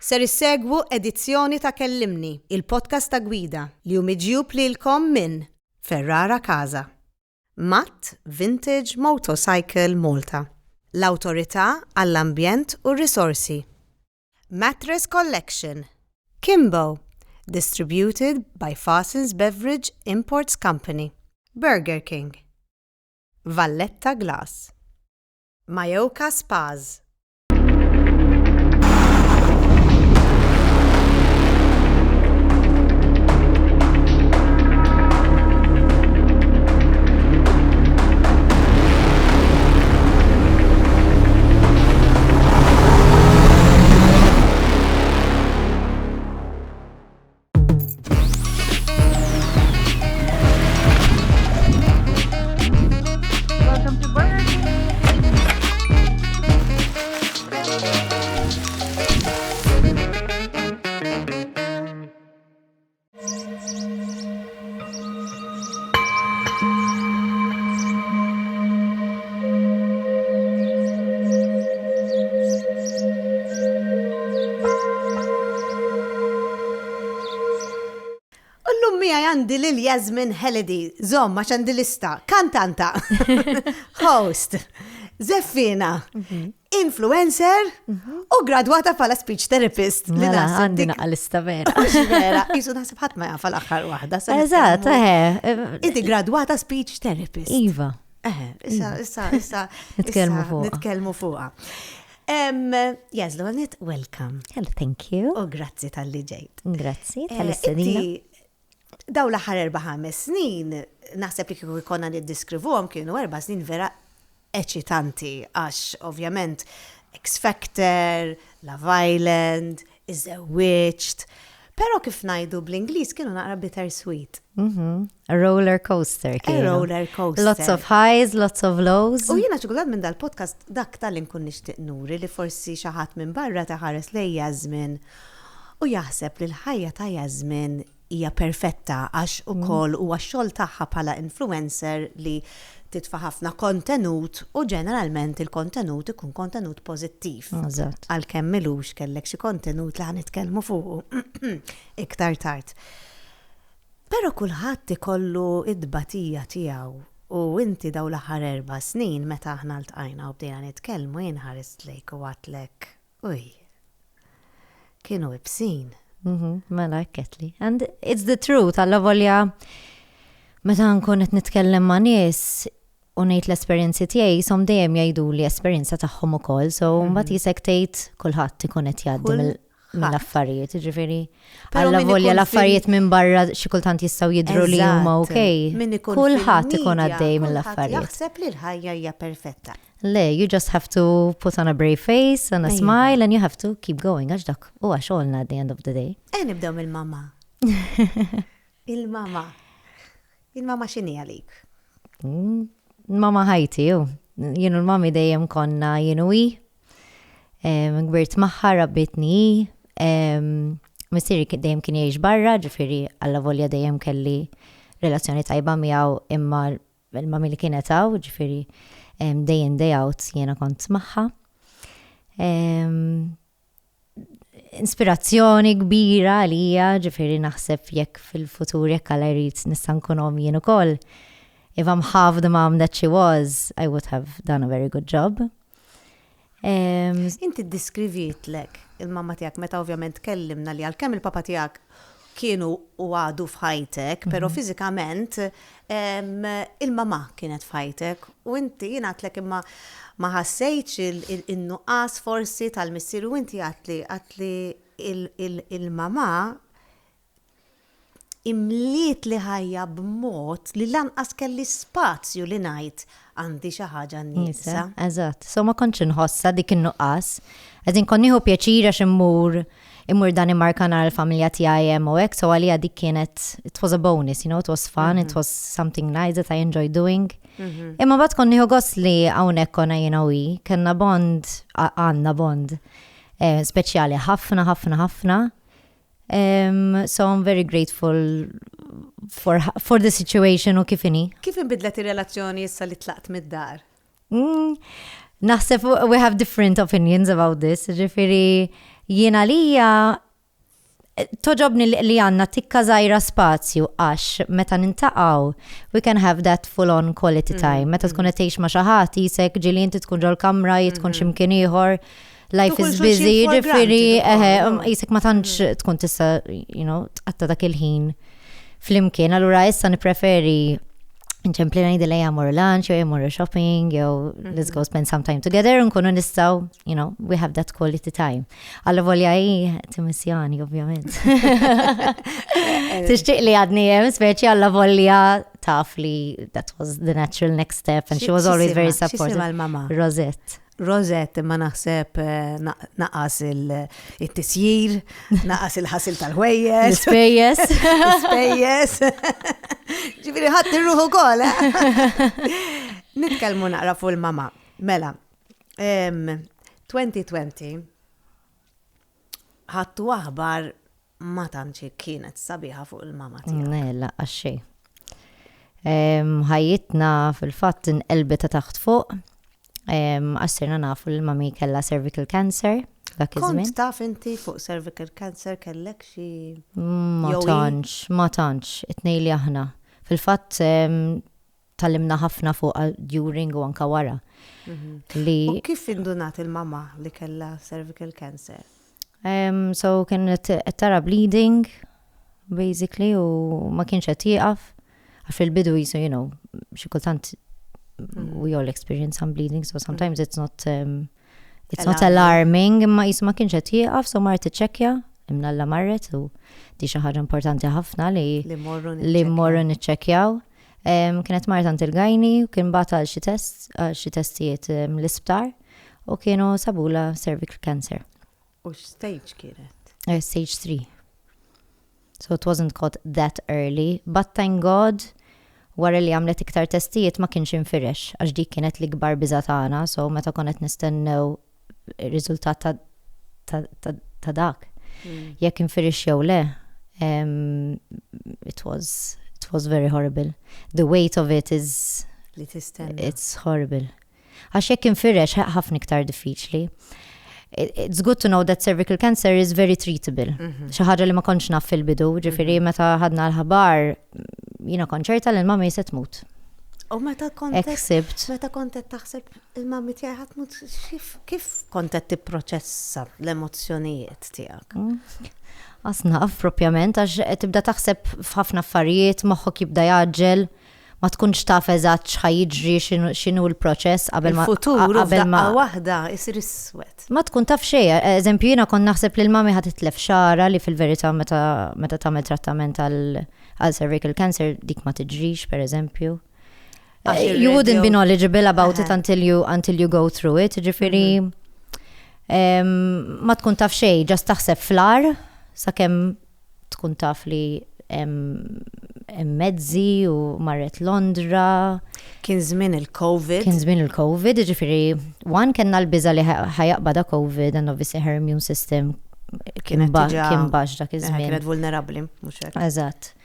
Ser issegwu edizzjoni ta' Kellymni, il-podcast ta' Gwida li hu miġjub lilkom minn Ferrara Casa, MUTT Motorcycles Malta, l-Awtorita għall-Ambjent u r-Rizorsi, Mattress Collection, Kimbo, distributed by Fastens Beverage Imports Company, Burger King, Valletta Glass, Myoka Spas. Għandi lil Yazmin Helledie, zomma x'għandi lista, kantanta, host, zeffina, influencer u gradwata bħala speech therapist. Mela, għandi naqqa lista vera. Vera, jisu naħseb ħadd ma jafa l-aħħar waħda. Eżatt, Inti gradwata speech therapist. Iva. Issa. Nitkellmu fuqha. Yazmin, welcome. Hello, thank you. U grazzi tal-li ġejt. Grazzi tal-istedina. Daw l-aħħar 4-5 snin, naħseb li kieku jkollna niddiskrivuhom kienu 4 snin vera eċitanti għax ovvjament X Factor, Love Island, Iżewwiġt, però kif ngħidu bl-Ingliż kienu naqra bittersweet. A roller coaster kienu. A roller coaster. Lots of highs, lots of lows. U jiena ċokolad minn dal-podcast dak tal-inkun nixtieq nuri li forsi xi ħadd minn barra taħares lej Yazmin u jaħseb li l-ħajja ta' Yazmin hija perfetta għax ukoll huwa x-xogħol tagħha bħala influencer li titfa' ħafna kontenut u ġeneralment il-kontenut ikun kontenut pożittiv. Għalkemm milux kellek xi kontenut li ħanitkellmu fuqu iktar tard. Però kulħadd ikollu id-batija tiegħu u inti daw l-aħħar 4 snin meta aħna ltqajna u bdejna nitkellmu jien ħarist lejk u għatlek uj kienu ibsin. Mela, ekketli. And it's the truth, għalla volja meta nkun qed nitkellem ma' nies u ngħid l-esperjenzi tiegħi som dejjem jgħidu li esperjenza tagħhom ukoll, so mbagħad jisek tgħid kulħadd ikun qed jgħaddi mill-affarijiet, jiġifieri għalla volja l-affarijiet minn barra xi kultant jistgħu jidhru li huma okej. Kulħadd ikun għaddej mill-affarijiet. Jaħseb li l-ħajja hija perfetta. Le, you just have to put on a brave face and a smile and you have to keep going. Għax dak u għaxolna at the end of the day. Nibdew mill-mama. Il-mama. Il-mama xini għalik? Mama ħajti, jienu l-mami dejjem konna jienu gbirt maħħa, rabbitni Missiri dejjem kien jgħix barra, ġifieri alla volja dejjem kelli relazzjoni tajba miegħu imma il-mami li kienet hawn, ġifieri day in, day out, jiena kont magħha. Inspirazzjoni kbira għalija, ġifieri naħseb jekk fil-futur jekk Alla jrid nista' nkun jien ukoll. If I'm half the mom that she was, I would have done a very good job. Inti ddiskrivietlek il-mamma tiegħek meta ovvjament kellimna li għalkemm il-papa tiegħek kienu u għadu f'ħajtek, pero fiżikament il-mama kienet f'ħajtek u inti jingħatlek imma ma ħassejtx il-nuqqas forsi tal-missier u inti għatli il-mama imliet li ħajja b'mod li lanqas kelli spazju li ngħid għandi xi ħaġa nisa. Eżatt. So ma kontx inħossa dik in-nuqqas. Qegħdin konnieħu pjaċira x'immur Danimarka nara l-familja tiegħi hemm u hekk, so għalija dik kienet it was a bonus, you know, it was fun, it was something nice that I enjoyed doing. Imma bad konnieħu gost li hawnhekk konna jiena u kellna bond, għandna bond speċjali ħafna. So I'm very grateful for the situation u kif inhi. Kif inbidlet ir-relazzjoni issa li tlaqt mid-dar? Naħseb we have different opinions about this. Ġifieri Jiena lija toġobni li għanna tikka żgħira spazju għax meta nintaqgħu we can have that full on quality time. Meta tkun qed tgħix ma' xi ħadd isek ġieli inti tkun ġol kamra, jitkun x'imkien ieħor. Life is busy, ġifieri isek ma tantx tkun tista' tqatta dak il-ħin flimkien. Allura issa nippreferi nċempli ngħidilha jagħmlu lunch, jew jagħmlu shopping, jew let's go spend some time together nkunu nistgħu, we have that quality time. Alla volja timissjani ovvjament. Tixtieq li għadni hemm speċi alla volja taf li that was the natural next step and she was always very supportive. X'isima l-mama? Rosette, imma naħseb naqas il-tisjir, naqas il-ħasil tal-ħwejjes. L-ispejjeż. Ġifieri ħadd irruħ ukoll. Nitkellmu naqra fuq il-mama. Mela, 2020 ħadtu aħbar ma tantx kienet sabiħa fuq il-mama tiegħek. Nella għaxxej. Ħajjitna fil-fatt inqelbet ta' taħt fuq. Għassirna nafu l-mami kella cervical cancer. Kont taf inti fuq cervical cancer kellek xi ma tantx, it-nejli aħna. Fil-fatt tallimna ħafna fuq during u anka wara. U kif indunat il-mama li kella cervical cancer? So kienet tara bleeding basically u ma kienx qed jieqaf għax fil-bidu jisu xi kultant we all experience some bleeding, so sometimes it's not alarming, imma jisma kienx qed jieqaf, so marret tiċċekkja, imnalla marret u di xi ħaġa importanti ħafna li mmorru niċċekkjaw. Kienet marret għand il-gajni u kien bagħta għal xi testijiet l-isptar u kienu sabula cervical cancer. U stage kienet? Stage 3. So it wasn't caught that early, but thank God wara li għamlet iktar testijiet ma kienx infirex, għax dik kienet l-ikbar biża' tagħna, so meta konet nistennew ir-riżultat ta' dak. Jekk infirex jew le, it was very horrible. The weight of it is it's horrible. Għax jekk infirex ħafna iktar diffiċli. It's good to know that cervical cancer is very treatable. Xi ħaġa li ma kontx naf fil-bidu, ġifieri meta ħadna l-ħabar jiena konċerta li l-mami se tmut. U meta kontet taħseb il-mami tiegħek ħadd tmut, kif kontet tipproċessa l-emozzjonijiet tiegħek? Asnaf propjament għax tibda taħseb f'ħafna affarijiet, moħħok jibda jaġġel, ma tkunx taf eżatt x'ħajjiġri x'inhu l-proċess qabel ma il-futur f'daqqa waħda isir iswed. Ma tkun taf xejn, eżempju jiena kont naħseb li l-mami ħadd titlef xara li fil-verità meta tagħmel trattament għal cervical cancer dik ma tiġrix pereżempju. You wouldn't be knowledgeable about it until you go through it, ġifieri ma tkun taf xejn, ġast taħseb fl-ar sakemm tkun taf li mezzi u marret Londra. Kien żmien il-COVID, ġifieri kellna l-biża li ħajaqbada COVID and obviously her immune system kien baxx dak iż-żmien. Kienet vulnerabbli, mhux hekk. Eżatt.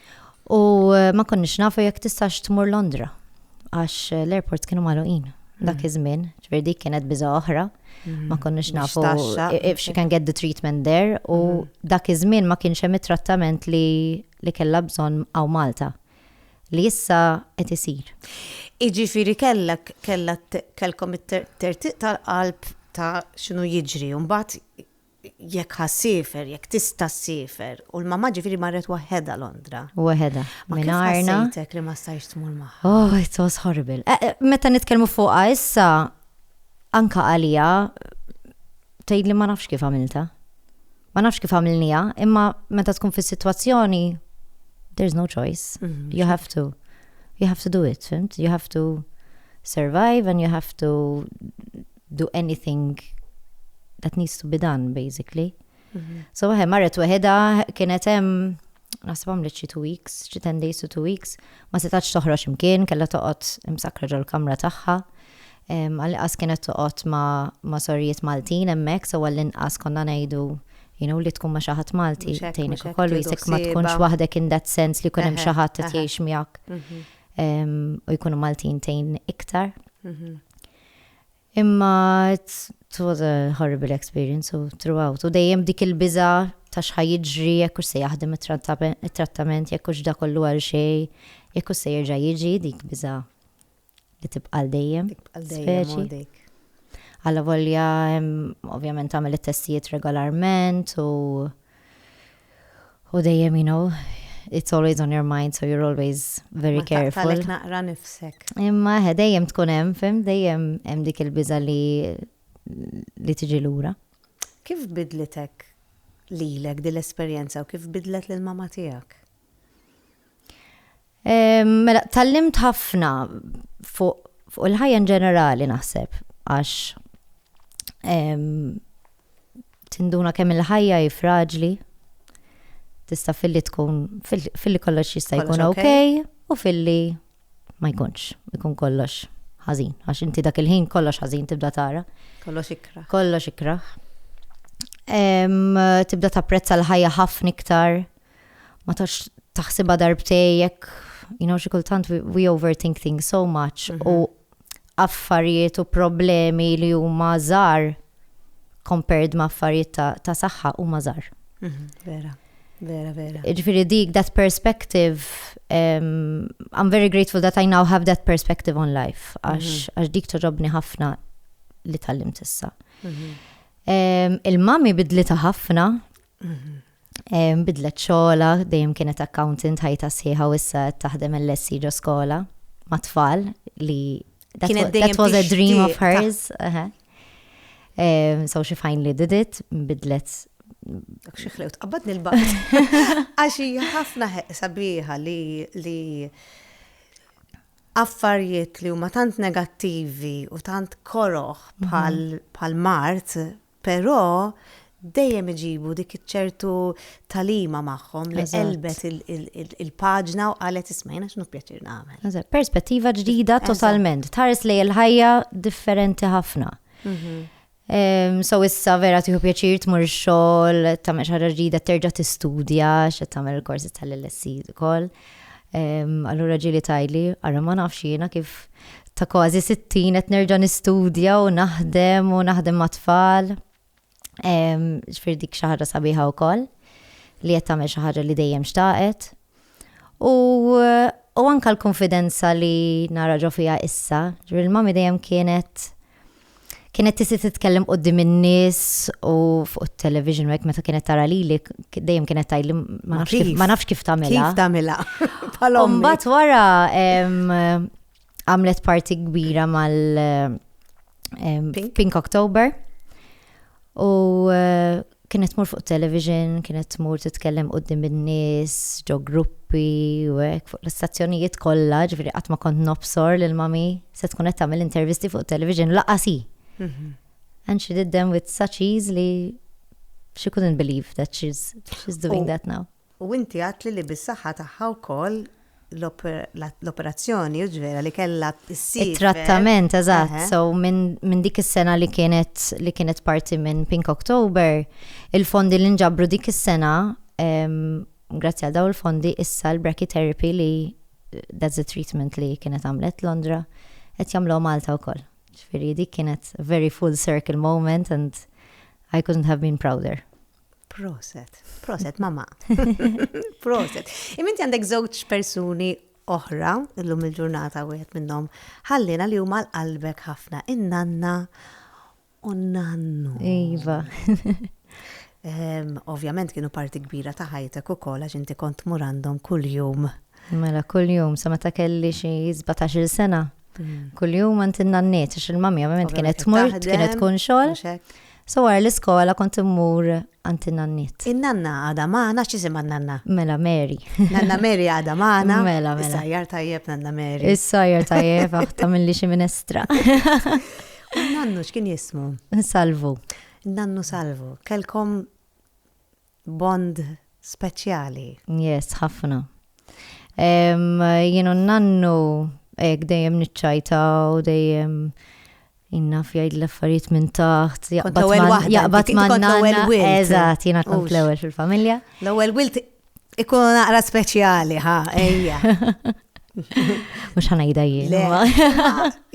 U ma konniex nafu jekk tistax tmur Londra għax l-airports kienu magħluqin dak iż-żmien, ġifieri dik kienet biża' oħra. Ma konniex nafu if she can get the treatment there u dak iż-żmien ma kienx hemm it-trattament li kellha bżonn hawn Malta li issa qed isir. Jiġifieri kellkom it-tertiq tal-qalb ta' x'inhu jiġri u mbagħad jekk ħassifer, jekk tista' ssifer u l-mamma ġifieri marret waħedha Londra. Waħedha. Minarna. Ma kif li ma stajx tmur magħha? Oh, it was horrible. Meta nitkellmu fuqha issa anka għalija tgħidli ma nafx kif għamilta. Ma nafx kif għamilnija, imma meta tkun fis-sitwazzjoni there's no choice. You have to do it, fimt? You have to survive and you have to do anything that needs to be done, basically. So marret waħedha kienet hemm naħseb għamlet xi 2 weeks, xi 10 days to 2 weeks, ma setax toħroġ imkien, kellha toqgħod imsakra ġol-kamra tagħha. Għall-inqas kienet toqgħod ma' sorrijiet Maltin hemmhekk, so għall-inqas konna ngħidu li tkun ma' xi ħadd Malti tgħinek ukoll jisek ma tkunx waħdek in that sense li jkun hemm xi ħadd qed jgħix miegħek u jkunu Maltin tgħin iktar. Imma It was a horrible experience throughout. U dejjem dik il-biża ta' x'ħaj jiġri, jekk hux se jaħdem it-trattament, jekk hux da kollu għal xejn, jekk hux se jerġa' jiġi dik biża li tibqa' dejjem. Speċi. Alla volja ovvjament tagħmel it-testijiet regolarment u dejjem, it's always on your mind, so you're always very careful. Ma taqtalek naqra nifsek. Imma dejjem tkun hemm, dejjem hemm dik il-biża li tiġi lura. Kif bidlitek lilek din l-esperjenza u kif bidlet lil mama tiegħek? Mela, tallimt ħafna fuq il-ħajja ġenerali naħseb, għax tinduna kemm il-ħajja hi fraġli. Tista' fil-li tkun, fil-li kollox jista' jkun okej u fil-li ma jkunx, ikun kollox ħażin. Għax inti dak il-ħin kollox ħażin tibda tara. Kollox ikraħ. Tibda tapprezza l-ħajja ħafna iktar. Ma tax taħsibha darbtejjek. Xi kultant we overthink things so much. U affarijiet u problemi li huma żgħar compared ma' affarijiet ta' saħħa huma żgħar. Vera. Vera. Ġifieri dik, that perspective, I'm very grateful that I now have that perspective on life. Għax dik toġobni ħafna li tallimt issa. Il-mami bidlita ħafna, bidlet xogħla, dejjem kienet accountant ħajta sħiħa u issa taħdem l-lessi ġo skola ma' tfal li that was a dream of hers. So she finally did it, bidlet. Dak xieħlew tqabbadni l-baqt. Għaxi ħafna sabiħa li affarijiet li huma tant negattivi u tant koroħ bħal Mart, però dejjem iġibu dik iċ-ċertu talima magħhom li qelbet il-paġna u qalet ismejna x'nu pjaċir nagħmel. Perspettiva ġdida totalment. Tħares lejn il-ħajja differenti ħafna. So issa vera tieħu pjaċir tmur xogħol, tagħmel xi ħaġa ġdida, terġa' tistudja, x'qed tagħmel il-korsi tal-LSE ukoll. Allura ġieli tajli, ara ma nafx jiena kif ta' kważi 60 qed nerġa' nistudja u naħdem ma' tfal. Ġifier dik xi ħaġa sabiħa wkoll li qed tagħmel xi ħaġa li dejjem xtaqet. U anke l-konfidenza li nara ġo fiha issa, ġifier il-mami dejjem kienet tisi titkellem qudiem in-nies u fuq it-television u hekk meta kienet tara lili dejjem kienet tgħidli ma nafx kif tagħmilha. Kif tagħmilha? Mbagħad wara għamlet parti kbira mal Pink October u kienet tmur fuq television, kienet tmur titkellem qudiem in-nies, ġo gruppi u hekk fuq l-istazzjonijiet kollha, ġifieri qatt ma kont nobsor lil mami se tkun qed tagħmel intervisti fuq television laqasi. And she did them with such ease li she couldn't believe that she's doing that now. U inti għatli li bis-saħħa tagħha wkoll l-operazzjoni ġvera li kellha issir. Il-trattament, eżatt. So minn dik is-sena li kienet parti minn Pink October, il-fondi li nġabru dik is-sena, grazzi għal daw il-fondi issa l-brachytherapy li that's the treatment li kienet għamlet Londra, qed jagħmlu Malta wkoll. Ġifieri dik kienet a very full circle moment and I couldn't have been prouder. Proset, mama. Proset. Iminti għandek żewġ persuni oħra, illum il-ġurnata wieħed minnhom ħallina li huma l-qalbek ħafna, in-nanna u n-nannu. Iva. Ovvjament kienu parti kbira ta' ħajtek ukoll għax inti kont mur għandhom kuljum. Mela kuljum, sa meta kelli xi 17-il sena. Kuljum għand in-nanniet, għax il-mami ovvjament kienet tmur, kienet tkun xogħol. So għar l-iskola kont immur għand in-nanniet. In-nanna għadha magħna x'isima n-nanna? Mela Mary. Nanna Mary għadha magħna. Mela. Issajjar tajjeb Nanna Mary. Issajjar tajjeb aħta milli xi minestra. Nannu x'kien jismu? Salvu. Nannu Salvu. Kelkom bond speċjali. Yes, ħafna. Jienu nannu dejjem niċċajta u dejjem inna fjajд l-affarijiet minn taħt, jaqbat ma' nanna. Eżat, jina kont l-ewel fil-familja. L-ewel wilt ikun naqra speċjali, ejja. Mux ħanajda jien.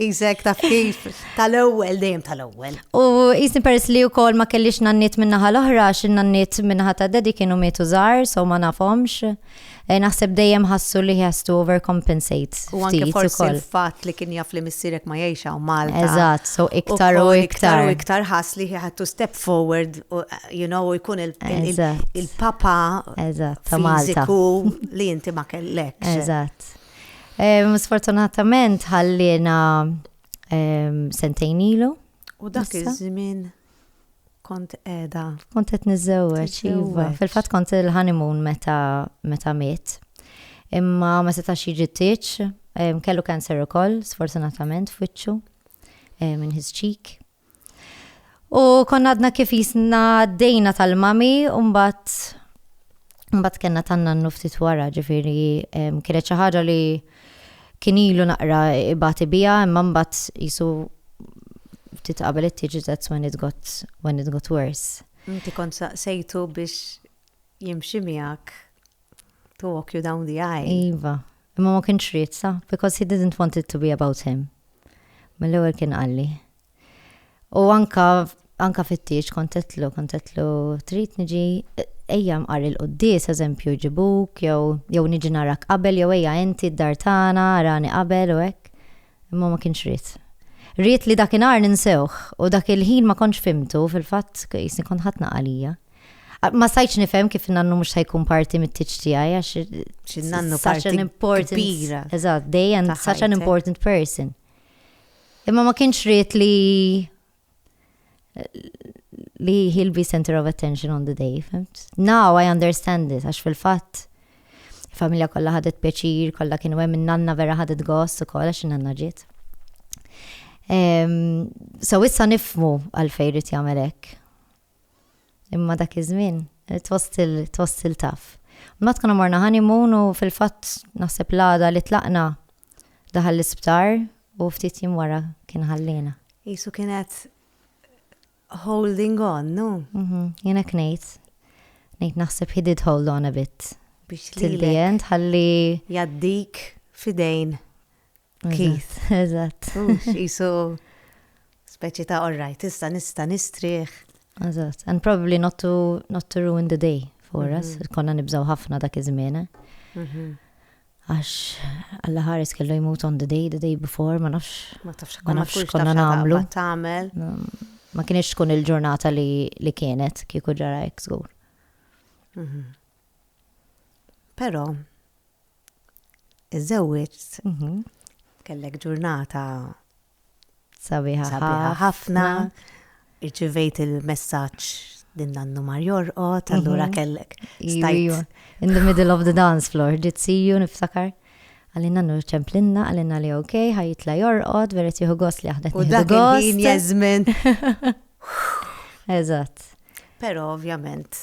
Isek taf kif, tal-ewwel, dejjem tal-ewwel. U jisni peress li u kol ma kellix nannit minnaħa l-oħra, xin nannit minnaħa ta' dedi kienu mietu żgħar, so ma nafhomx. Naħseb dejjem ħassu li has to overcompensate. U anke forsi l-fatt li kien jaf li missierek ma jgħixha u Malta. Eżatt, so iktar u iktar. U iktar ħass li he had to step forward, you know, jkun il-papa fiżiku li inti ma kellekx. Eżatt. Sfortunatament ħallina sentejn ilu. U dak iż-żmien kont qiegħda. Kont qed niżżewweġ, iva. Fil-fatt kont il-honeymoon meta miet. Imma ma setax jiġi tieċ, kellu cancer ukoll, sfortunatament f'wiċċu minn his cheek. U konna għadna kif jisna dejna tal-mami, u mbagħad kellna tan-nannu ftit wara, ġifieri kienet xi ħaġa li kien ilu naqra ibati biha, imma mbagħad jisu ftit qabel it-tiġi, that's when it got worse. Inti kont saqsejtu biex jimxi miegħek to walk you down the aisle. Iva, imma ma kienx ried sa, because he didn't want it to be about him. Mill-ewwel kien qalli. U anka fit-tieġ kontetlu trid niġi ejja mqar il-quddies eżempju ġibuk, jew niġi narak qabel, jew ejja inti d-dar tagħna rani qabel u hekk. Imma ma kienx ried. Riet li dakinhar ninsewh u dak il-ħin ma kontx fimtu, fil-fatt jisni kont ħatna qalija. Ma stajtx nifhem kif nannu mhux ħajkun parti mit-tiġ tiegħi għax nannu parti kbira. Eżatt, they and such an important person. Imma ma kienx riet li he'll be center of attention on the day, fimt? Now I understand it, għax fil-fatt familja kollha ħadet pjaċir, kollha kienu hemm in-nanna vera ħadet gost ukoll għax in-nanna ġiet. So issa nifmu għalfejn rid jagħmel hekk. Imma dak iż-żmien it was still tough. Ma tkun morna honeymoon u fil-fatt naħseb l-għada li tlaqna daħal l-isptar u ftit jiem wara kien ħallina. Isu kienet holding on, no? Jiena ngħid naħseb he did hold on a bit. Biex till the end ħalli jaddik fidejn. Keith. Eżatt. Isu speċi ta' all right, issa nista' nistrieħ. Eżatt. And probably not to ruin the day for us. Konna nibżaw ħafna dak iż-żmien. Għax Alla ħares kellu jmut on the day before, ma nafx konna nagħmlu. Tagħmel. Ma kienx tkun il-ġurnata li kienet kieku ġara hekk żgur. Però iżewwiġt kellek ġurnata sabiħa ħafna, irċivejt il-messaġġ din nannu mar jorqod, allura kellek stajt. In the middle of the dance floor, did see you, niftakar. Għalina nannu ċemplinna, għalina li okay, ħajitla jorqod, veret jieħu gost li aħdet nieħdu gost. U dak il-ħin Yazmin. Eżatt. Però ovvjament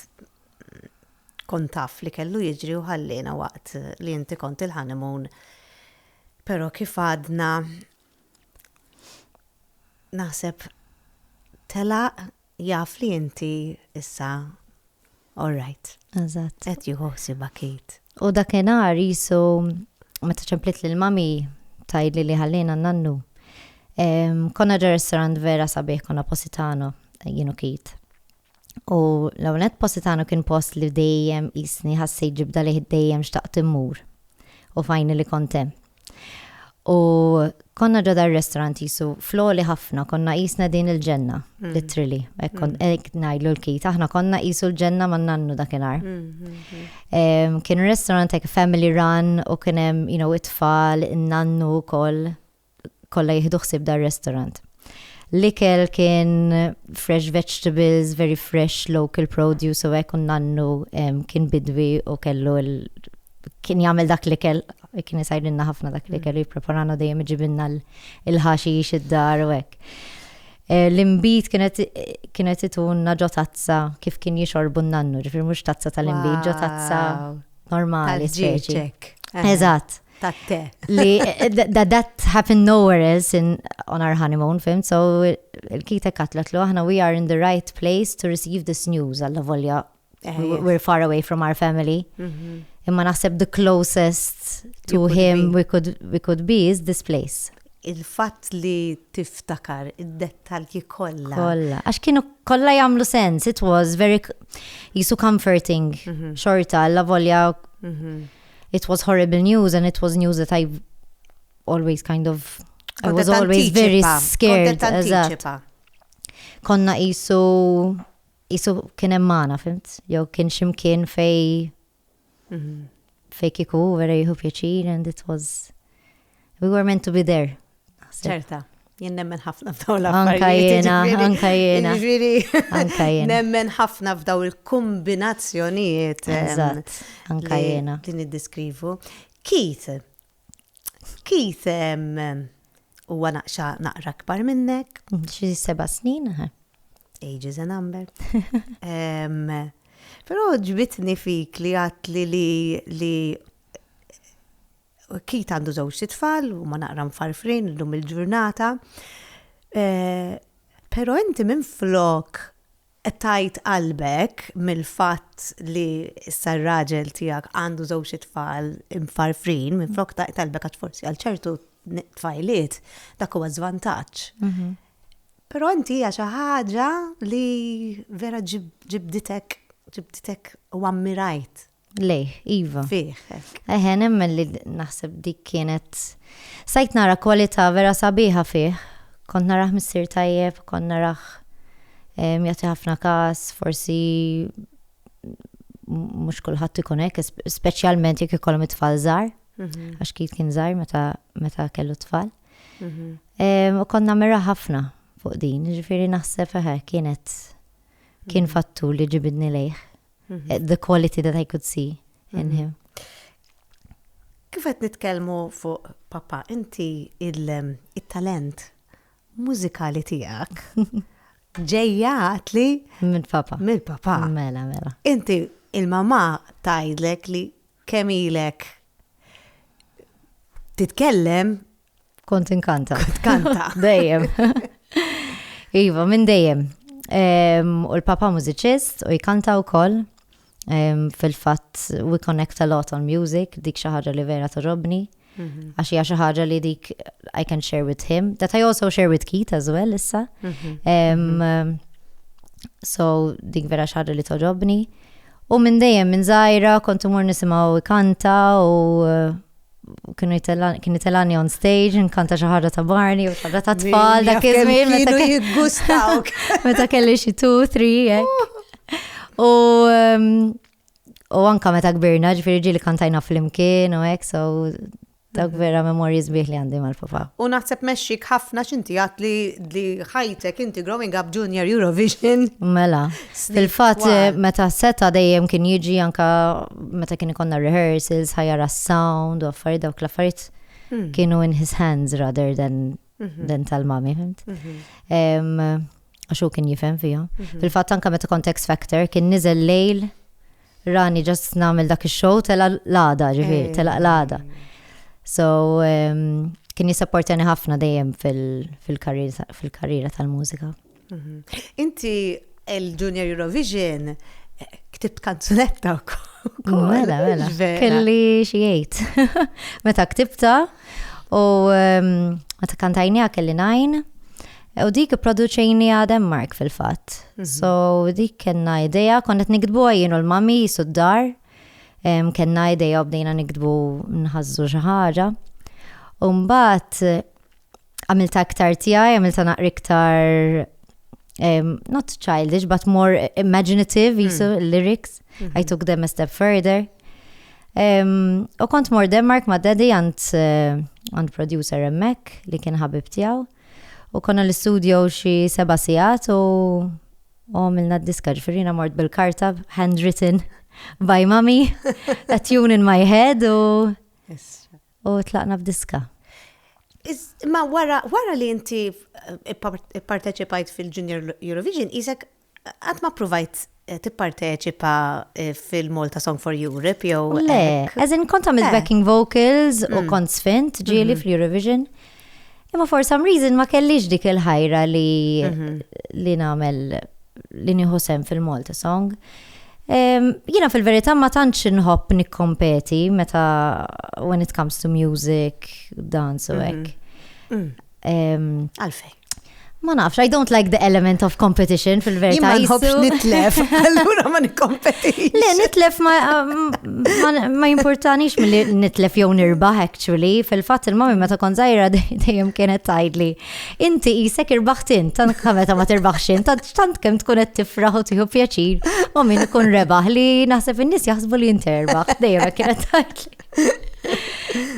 kont taf li kellu jiġri u ħallina waqt li inti kont il-honeymoon. Pero kif għadna naħseb telaq jaf li inti issa all right. Eżatt. Qed jieħu ħsiebha Kate. U dakinhar jisu meta ċemplit lill-mami tajli li ħallina nannu. Konna ġa restaurant vera sabiħ, konna Positano, Kate. U l-għonet Positano kien post li dejjem jisni ħassej ġibda li dejjem xtaqt immur. U fajni li kontem. U konna ġada r-restaurant jisu floli ħafna, konna jisna din il-ġenna, literally. Ek najlu l-kit, aħna konna jisu l-ġenna man nannu dakinar. Kien restaurant ek family run u kienem, it-tfal, nannu kolla jihdu xsib da r-restaurant. L-ikel kien fresh vegetables, very fresh local produce, u ek nannu kien bidwi u kellu kien jagħmel dak li kell, kien isajdinna ħafna dak li kell jippreparana dejjem iġibinna il-ħaxix id-dar u hekk. L-imbit kienet itunna ġo tazza kif kien jixorbu n-nannu, ġifier mhux tazza tal-imbit, ġo tazza normali speċi. Eżatt. Tatte. That happened nowhere else on our honeymoon, film. So il-kita katlat lu aħna we are in the right place to receive this news, alla volja we're far away from our family. Imma naħseb the closest to him we could be is this place. Il-fatt li tiftakar id-dettalji kollha. Kollha. Għax kienu kollha jagħmlu sens. It was very jisu comforting. Xorta, la volja. It was horrible news and it was news that I always kind of I was always very scared. Konna jisu kien emmana, fimt? Jew kien ximkien fej kiku vera jieħu pjaċir and it was we were meant to be there. ċerta, jien nemmen ħafna f'daw l-affarijiet. Anka jiena. Nemmen ħafna f'daw il-kombinazzjonijiet. Eżatt, anka jiena. Li niddiskrivu. Keith, huwa naqra kbar minnek. Xi 7 snin. Age is a number. Però ġbitni fik li għatli li Keith għandu żewġ tfal u ma naqra mfarfrin illum il-ġurnata. Però inti minn flok tajt qalbek mill-fatt li issa r-raġel tiegħek għandu żewġ tfal mfarfrin, minn flok tajt qalbek għax forsi għal ċertu tfajliet dak huwa żvantaġġ. Però inti hija xi ħaġa li vera ġibditek u ammirajt. Lej, Iva. Fih. Nemmen li naħseb dik kienet sajt nara kwalità vera sabiħa fih. Kont naraħ missier tajjeb, kont naraħ jagħti ħafna każ, forsi mhux kulħadd ikun hekk, speċjalment jekk ikollhom it-tfal żgħar, għax kien żgħar meta kellu tfal. U kont nagħmilha ħafna fuq din, ġifieri naħseb kien fattur li ġibidni lejh. The quality that I could see in him. Kif qed nitkellmu fuq papa, inti il-talent mużikali tiegħek ġejjat li mill-papa. Mill-papa. Mela. Inti il-mama tgħidlek li kemm ilek titkellem kont inkanta. Kanta. Dejjem. Iva, minn dejjem. U l-papa mużiċist u jkanta wkoll. Fil-fatt we connect a lot on music, dik xi ħaġa li vera toġobni. Għax hija xi ħaġa li dik I can share with him, that I also share with Keith as well issa. So dik vera xi ħaġa li toġobni. U minn dejjem minn żgħira kont imur nisimgħu jkanta u kien jitelani on stage, nkanta xi ħaġa ta' Barney u ħaġa ta' tfal dak iż-żmien meta kienu jiggustawk. Meta kelli xi 2-3 hekk. U anka meta kbirna, ġifieri ġieli kantajna flimkien u hekk, so dak vera memories bih li għandi mal-papa. U naħseb mexxik ħafna x'inti għat li ħajtek inti growing up Junior Eurovision. Mela. Fil-fatt meta seta dejjem kien jiġi anka meta kien ikonna rehearsals, ħajjara s-sound u affarijiet dawk l-affarijiet kienu in his hands rather than tal-mami, fimt? Għaxu kien jifhem fija. Fil-fatt anka meta kont X Factor kien niżel lejl rani just nagħmel dak ix-show tela l-għada, ġifieri, tela l-għada. So kien jissapportani ħafna dejjem fil-karriera tal-mużika. Inti il-Junior Eurovision ktibt kanzunetta wkoll. Mela. Kelli xi 8. Meta ktibta u meta kantajniha kelli 9. U dik produċejnija Denmark fil-fatt. So dik kenna ideja, konnet nikdbuha jien u l-mami jisu d-dar. Kenna ideja u bdejna nikdbu nħazzu xi ħaġa. U mbagħad għamilta aktar tiegħi, għamilta naqra iktar not childish, but more imaginative, jisu lyrics. I took them a step further. U kont mor Denmark ma' daddy għand producer hemmhekk li kien ħabib tiegħu. U konna l-studio xi 7 sigħat u għamilna d-diska ġifieri mort bil-karta handwritten by mommy, a tune in my head u tlaqna b'diska. Ma wara li inti parteċipajt fil-Junior Eurovision, isek għat ma provajt tipparteċipa fil-Malta Song for Europe jew. Le, eżin kont għamilt backing vocals u kont sfint ġieli fil-Eurovision. Imma for some reason ma kellix dik il-ħajra li nagħmel li nieħu sem fil-Malta Song. Jiena fil-verità ma tantx inħobb nikkompeti meta when it comes to music, dance u hekk. Għalfej. Ma nafx, I don't like the element of competition fil-verità. Ma nħobbx nitlef, allura ma nikkompetix. Le, nitlef ma importanix mill-li nitlef jew nirbaħ actually. Fil-fatt il-mami meta kon żgħira dejjem kienet tgħidli inti qisek irbaħt int, tant meta ma tirbaħx int, tant kemm tkun qed tifraħ u tieħu pjaċir ma min ikun rebaħ li naħseb in-nies jaħsbu li int irbaħ. Dejjem kienet tgħidli.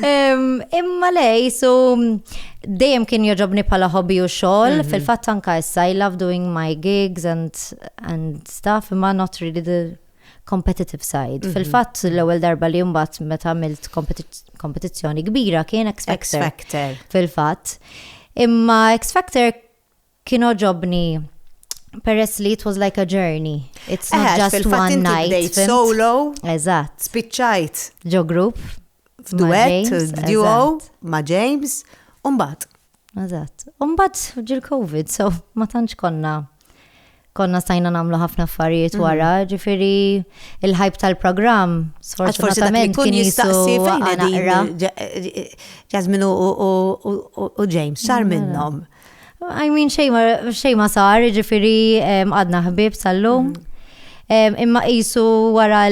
Imma lej, so dejjem kien joġobni bħala hobby u xogħol, fil-fatt anka issa I love doing my gigs and stuff, imma not really the competitive side. Fil-fatt l-ewwel darba li mbagħad meta għamilt kompetizzjoni kbira kien X Factor. Fil-fatt. Imma X Factor kien joġobni peress li it was like a journey. It's not just one night. Fil-fatt solo. Eżatt. Spiċċajt. Ġo group. Duet, duo, ma' James, umbat. Eżatt. Umbat ġil COVID, so ma tantx konna stajna namlu ħafna affarijiet wara, ġifieri il-hype tal-programm sfortunatament kien jistaqsi fejn Yazmin u James, xar minnhom. I mean xej ma sar, ġifieri għadna ħbib sal-lum. Imma qisu wara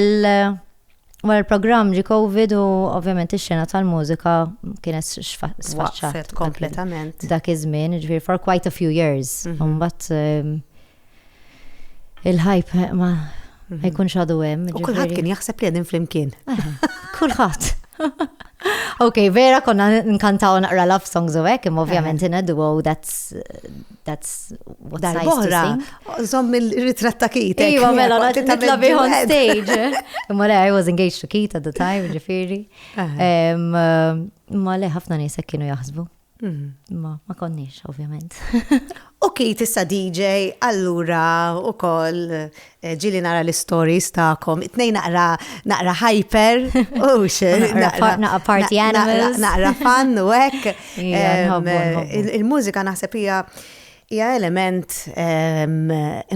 l-programm ġi COVID u ovvjament ix-xena tal-mużika kienet sfaċċat kompletament. Dak iż-żmien, ġifieri for quite a few years. Mbagħad il-hype ma jkunx għadu hemm. U kulħadd kien jaħseb li qegħdin flimkien. Kulħadd. Okay, vera konna nkantaw naqra love songs u hekk, imma ovvjament in a duo that's what's nice to sing. Żomm il-ritratt ta' Kit. Iva, mela nitla bih on stage. Imma le, I was engaged to Kit at the time, ġifieri. Imma le ħafna nies hekk kienu jaħsbu. Ma konniex, ovvjament. U Kit issa DJ, allura ukoll ġili nara l-stories ta'kom, it-tnejn naqra hyper, naqra party animals. Naqra fun u hekk. Il-mużika naħseb hija element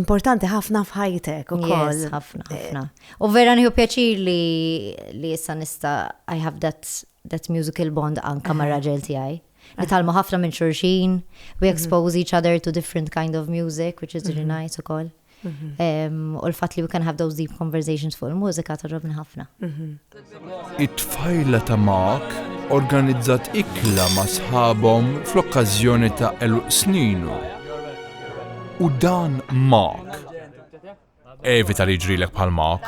importanti ħafna f'ħajtek ukoll. Ħafna. U vera nieħu pjaċir li issa nista' I have that musical bond anka mar-raġel tiegħi. Nitalmu ħafna minn xurxin, we expose each other to different kind of music, which is really nice ukoll. U l-fatt li we can have those deep conversations fuq il-mużika taġobni ħafna. It-tfajla ta' Mak organizzat ikla ma' sħabhom fl-okkażjoni ta' sninu. U dan Mak. Evita li jġrilek bħal Mak.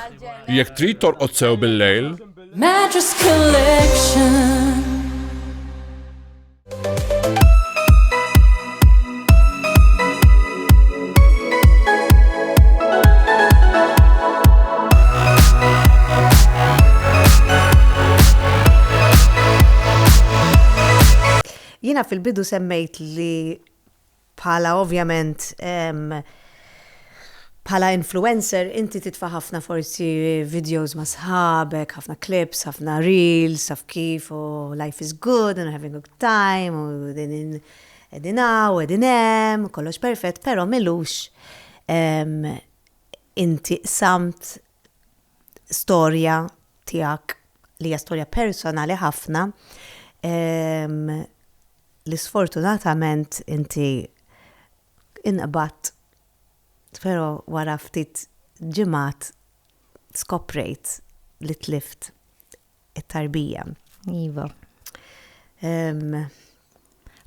Jekk trid torqod sew bil-lejl. Mattress Collection. Jina fil-bidu semmejt li bħala ovvjament bħala influencer inti titfa' ħafna forsi videos ma' sħabek, ħafna clips, ħafna reels, saf kif u life is good and having a good time u edinaw, edinem, kollox perfett, pero millux inti samt storja tijak li hija storja personali ħafna li sfortunatament inti inqabat, pero wara ftit ġimgħat skoprejt li tlift it-tarbija. Iva.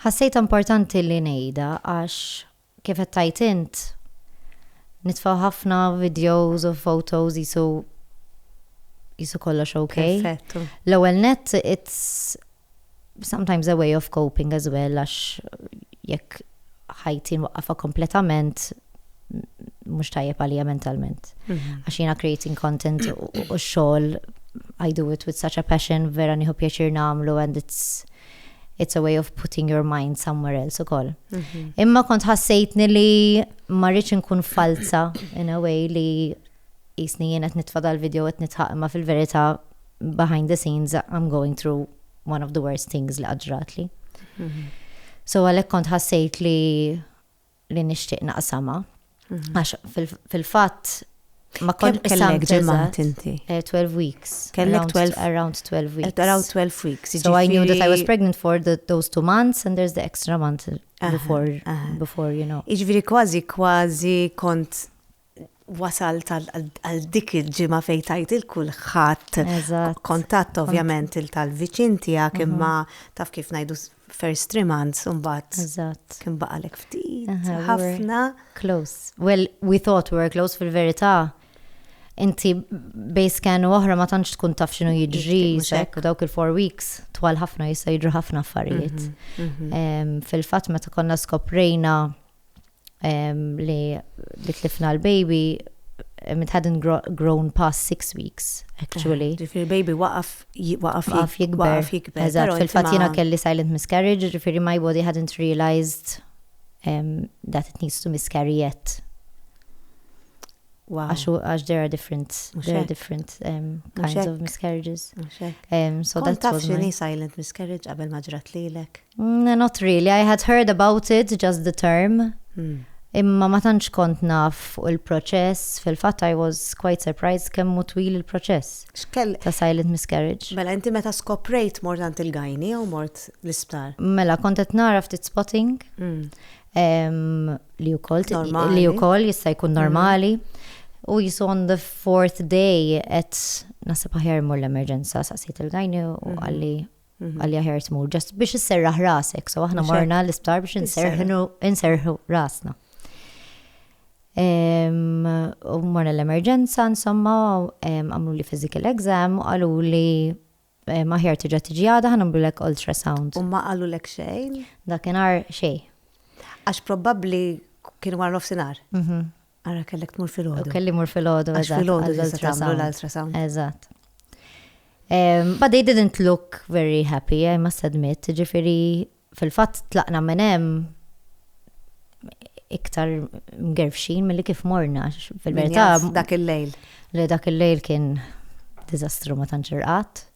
Ħassejt importanti li ngħidha għax kif qed tajt int nitfgħu ħafna videos u photos jisu kollox okay. Perfetto. L-ewwel net it's sometimes a way of coping as well, għax jekk ħajti waqafa kompletament mhux tajjeb għalija mentalment. Għax jiena creating content u xogħol, I do it with such a passion, vera nieħu pjaċir nagħmlu and it's a way of putting your mind somewhere else ukoll. Imma kont ħassejtni li ma rridx inkun falsa in a way li jisni jien qed nitfa' dal-video qed nitħaq imma fil-verità behind the scenes I'm going through one of the worst things li għadġrat li. So għalek kont ħassejt li nixtieq naqsama. Għax fil-fatt Ma kellek ġimgħat inti? 12 weeks. Kellek around 12 weeks. Around 12 weeks. So I knew that I was pregnant for those 2 months and there's the extra month before, you know. Iġifieri kważi kont wasalt għal dik il-ġimgħa fejn tajt il-kulħadd kontatt ovvjament tal-viċin tiegħek imma taf kif ngħidu first 3 months mbagħad kien baqalek ftit ħafna close. Well, we thought we were close fil-verità. Inti base scan u oħra ma tantx tkun taf x'inhu jiġri u dawk il-4 weeks twal ħafna jista' jiġru ħafna affarijiet. Fil-fatt meta konna skoprejna li tlifna l-baby, it hadn't grown past 6 weeks, actually. Ġifiri baby waqaf jikber. Eżatt, fil-fatt jiena kelli silent miscarriage, ġifiri my body hadn't realized that it needs to miscarry yet. Wow. Għax there are different kinds of miscarriages. So that was my... silent miscarriage qabel ma ġrat lilek? Not really. I had heard about it, just the term. Imma ma tantx kont naf fuq il-proċess, fil-fatt I was quite surprised kemm twil il-proċess ta' silent miscarriage. Mela inti meta skoprejt mort għand il-gajni jew mort l-isptar? Mela kont qed nara ftit spotting li wkoll jista' jkun normali. U jisu on the 4th day nasib aħjar mur l-emerġenza saqsit il-gajni u għalli aħjar tmur just biex isserraħ rasek. So aħna morna l-isptar biex inserħu rasna. U morna l-emerġenza insomma għamlu li physical exam u għallu li maħjar tiġa tiġi għada ħanamlu lek ultrasound. U ma għallu lek xejn? Dakinhar xej. Għax probabbli kienu għar nofsinhar. Għara kellek tmur fil-ħodu. Kelli mur fil-ħodu, għax fil-ħodu l-ultrasound. Eżatt. But they didn't look very happy, I must admit. Ġifiri, fil-fatt tlaqna minn hemm iktar mgerfxin mill-li kif morna. Fil-verità. Dak il-lejl. Li dak il-lejl kien dizastru ma tanċirqat.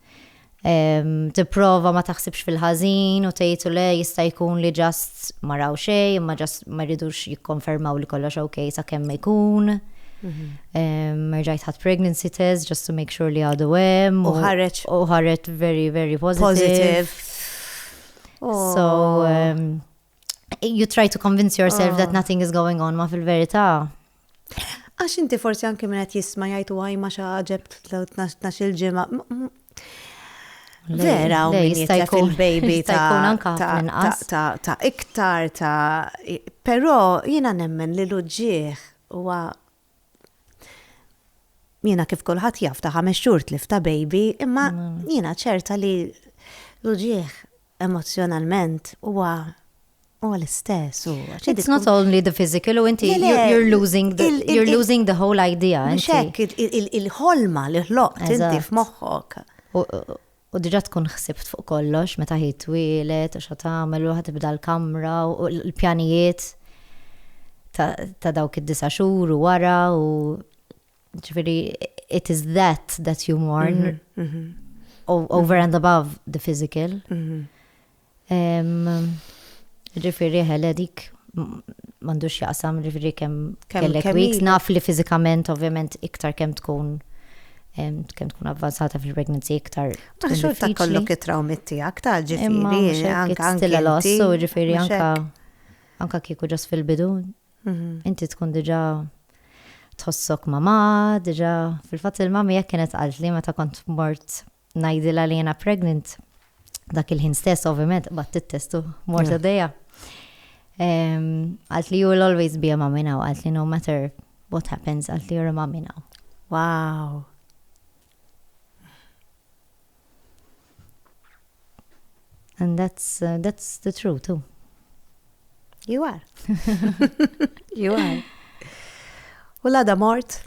Tipprova ma taħsibx fil-ħażin u tgħidu le jista' jkun li just ma raw xejn, ma rridux jikkonfermaw li kollox okay sakemm ma jkun. Rġajt ħadd pregnancy test just to make sure li għadu hemm. U ħareġ very, very positive. So you try to convince yourself that nothing is going on ma fil-verità. Għax inti forsi anke minn qed jisma' jgħidu għaj ma xaġeb 12 il-ġimgħa. Vera, u min jitlef il-baby ta' iktar pero jina nemmen li l-ġieħ huwa jina kif kulħadd jaf ta' 5 xhur tlif ta' baby, imma jina ċerta li l-ġieħ emozjonalment huwa l-istess. It's not only the physical, u inti you're losing the whole idea. Xek, il-ħolma li ħloqt inti f'moħħok. U diġa tkun ħsibt fuq kollox, meta jitwilet, u xatamel, u ħatibda l-kamra, u l-pjanijiet ta' dawk id-9 xhur u wara, u ġifiri, it is that you mourn over and above the physical. Ġifiri, dik mandux jaqsam, ġifiri kem kellek weeks, naf li fizikament, ovvjament, iktar kem tkun avvanzata fil-pregnancy iktar. Xur ta' kollok it-traumit tiegħek ta' ġifieri anka l-ossu, ġifieri anka kieku ġas fil-bidu. Inti tkun diġà tħossok mama, diġà fil-fatt il-mami jekk kienet qalt li meta kont mort ngħidilha li jiena pregnant dak il-ħin stess ovvjament qatt tittestu mort għaddejja. Qalt li you will always be a mommy now, qalt li no matter what happens, qalt li you're a mommy now. Wow. And that's the truth too. You are. You are. U l-għada mort?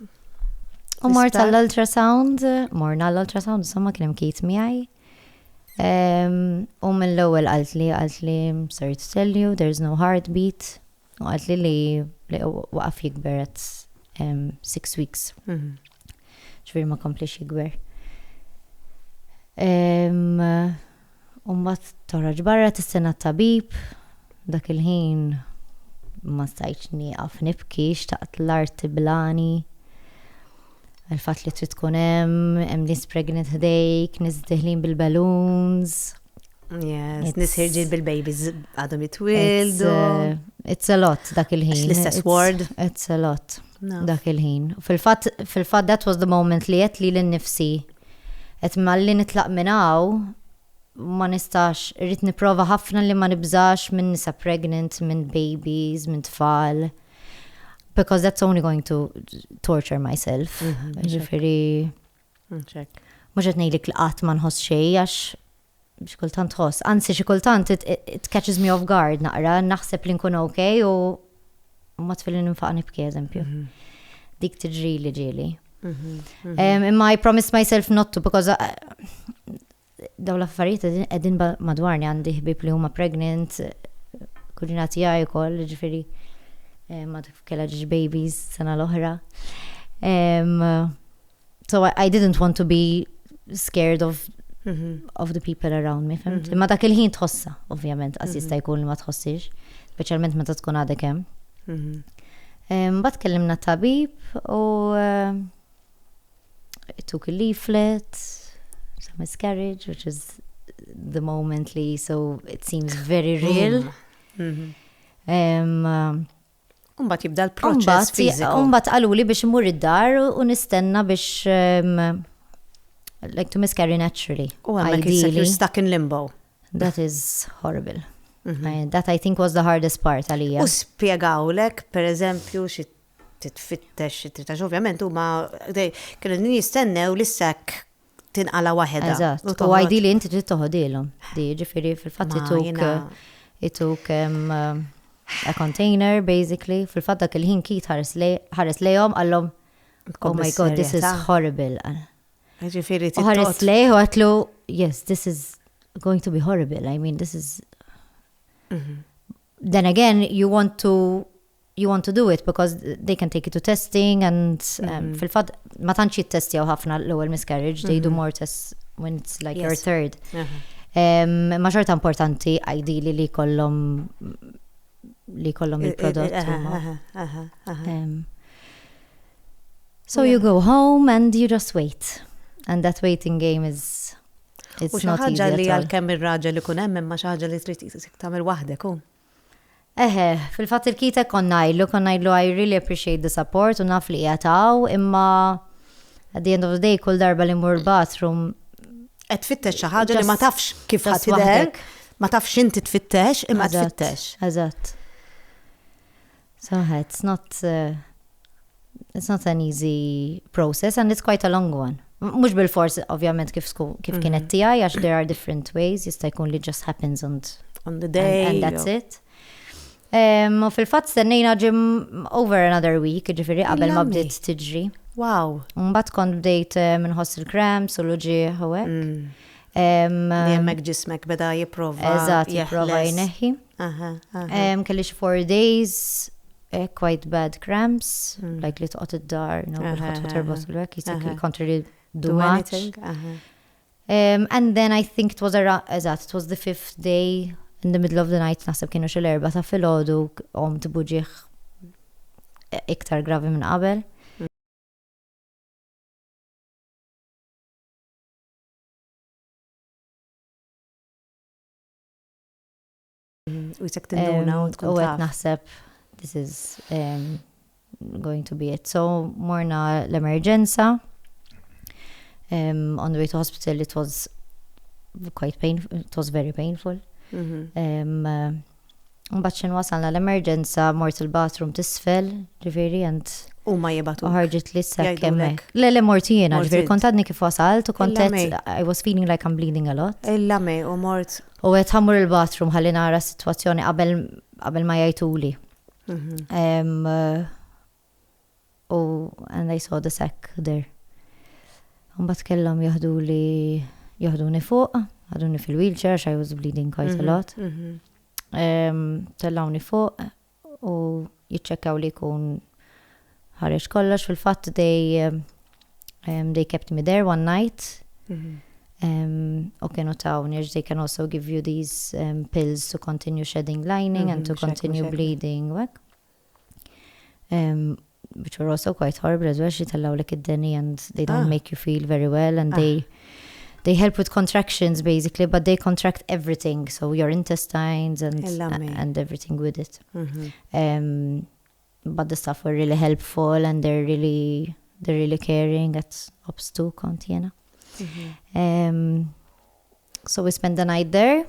U mort għall-ultrasound, morna għall-ultrasound, somma kienem kiet miħaj. U mill-ewwel qalt li sorry to tell you, there's no heartbeat. U qalt li waqaf jikber at 6 weeks. ġviri ma komplix jikber. Umbat toħraġ barra t-sena tabib, dak il-ħin ma stajċ nieqaf nibki, xtaqt l-art tiblani. Il-fatt li trid tkun hemm nies pregnant ħdejk, nies diħlin bil-balloons. Yes, nies ħirġin bil-babies għadhom jitwildu. It's a lot dak il-ħin. L-istess word. It's a lot dak il-ħin. Fil-fatt that was the moment li qed li l-nifsi qed malli nitlaq minn hawn ma nistax, irrid nipprova ħafna li ma nibżax minn nisa pregnant, minn babies, minn tfal. Because that's only going to torture myself. Ġifieri mhux qed ngħidlek li qatt ma nħoss xejn għax xi kultant tħoss. Anzi xi kultant it catches me off guard naqra, naħseb li nkun okay u ma tfilli ninfaq nibki eżempju. Dik tiġri li ġieli. Imma I promised myself not to because daw l-affarijiet qegħdin madwarni għandi ħbieb li huma pregnant, kuġina tiegħi wkoll, ġifieri ma kellha ġiġ babies sena l-oħra. So I didn't want to be scared of the people around me, fimt? Imma dak il-ħin tħossa, ovvjament, għas jista' jkun li ma tħossix, speċjalment meta tkun għadek hemm. Mbagħad kellimna tabib u took a leaflet, some miscarriage, which is the momently, so it seems very real. Mbagħad jibda l-proċess fiżiku. Mbagħad qalu li biex imur id-dar u nistenna biex like to miscarry naturally. Ideally. You're stuck in limbo. That is horrible. That I think was the hardest part għalija. U spjegawlek, per eżempju, xi titfittex, xi tritax, ovvjament huma kienu jistennew li sekk tinqala waħedha. Eżatt. U ideally inti trid toħodilhom. Ġifieri fil-fatt ituk a container basically. Fil-fatt dak il-ħin Kit ħares lejhom għallhom oh my god, this is horrible. Ġifieri ħares lej u għatlu yes, this is going to be horrible. I mean, this is then again you want to do it because they can take it to testing and fil-fatt ma tantx jittestjaw ħafna l-ewwel miscarriage, they do more tests when it's like your third. Ma xorta importanti ideally li kollhom il-prodott. So you go home and you just wait. And that waiting game is it's not easy at all. Li għal-kemm ir-raġel li kun hemm imma xi ħaġa li trid tagħmel waħdek hu. Fil-fatt il-kita konna ngħidlu I really appreciate the support u naf li qiegħataw imma at the end of the day kull darba li mmur bathroom qed tfittex xi ħaġa li ma tafx kif ħadd tidher, ma tafx inti tfittex imma tfittex. Eżatt. So it's not an easy process and it's quite a long one. Mhux bil-fors ovvjament kif kienet tiegħi għax there are different ways, jista' jkun li just happens on the day and that's it. U fil-fatt stennejna ġim over another week, ġifieri qabel ma bdiet tiġri. Wow. Mbagħad kont bdejt minħoss il-cramps u l-ġieħ u hekk. Li hemmhekk ġismek beda jipprova. Eżatt, jipprova jneħħi. Kelli xi 4 days quite bad cramps, like li toqgħod id-dar, bil-ħadd terbot il-wek, you can't really do much. And then I think it was it was the 5th day in the middle of the night, naħseb kienu xi l-4 ta' filgħodu qomt buġieħ iktar gravi minn qabel. U jisek tinduna u tkun taf. Naħseb this is going to be it. So morna l-emerġenza. On the way to hospital it was quite painful. It was very painful. Mbagħad xi wasalna l-emerġenza mort il-bathroom tisfel, ġifieri u ma jibatu. Ħarġet li sekk hemmhekk. Le mort jiena, ġifieri kont għadni kif wasalt u kont I was feeling like I'm bleeding a lot. Il-lame u mort. U qed ħammur il-bathroom ħalli nara s-sitwazzjoni qabel ma jgħiduli. And I saw the sack there. Mbagħad kellhom jaħduni fuq, ħaduni fil-wheelchair, I was bleeding quite a lot. Tellawni fuq u jiċċekkaw li jkun ħareġ kollox. Fil-fatt they kept me there one night. U kienu tawni, they can also give you these pills to continue shedding lining and to continue bleeding. which were also quite horrible as well. She tellaw like id-deni and they don't make you feel very well, and they help with contractions basically, but they contract everything, so your intestines and everything with it. But the staff were really helpful, and they're really caring at Ops 2 Contiena. So we spent the night there.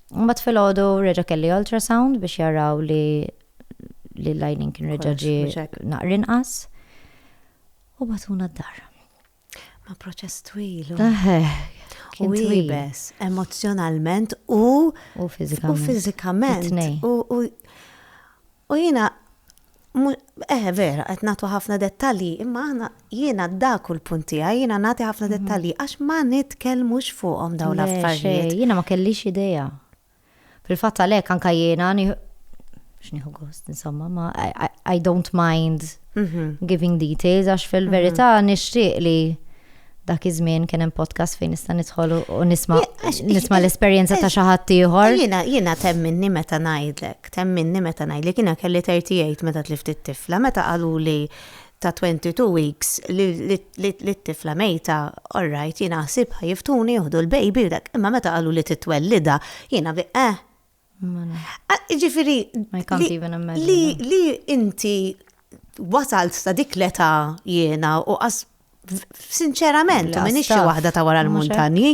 But fil-ħodu reġa kelli ultrasound biex jaraw li l-lining kien reġa ġi naqrin qas. U batuna d-dar. Ma proċess twil. Kien twil. Bes, emozjonalment u fizikament. U jina, vera, qed nagħtu ħafna dettalji, imma aħna jiena dak il-punti, jiena nagħti ħafna dettalji għax ma nitkellmux fuqhom dawn l-affarijiet. Jiena ma kellix idea. Fil-fatt għalhekk anke jiena x'nieħu gost insomma, ma I don't mind giving details għax fil-verità nixtieq li dak iż-żmien kien hemm podcast fejn nista' nidħol u nisma' l-esperjenza ta' xi ħadd ieħor. Jiena temminni meta ngħidlek jiena kelli 38 meta tlift it-tifla, meta qaluli ta' 22 weeks li t-tifla mejta, all right, jiena ħsibha jiftuni jieħdu l-baby dak, imma meta qalu li titwellida, jiena ġifieri li inti wasalt sa dik l-età jiena u sinċerament, u minix xi waħda ta' wara l-muntanji,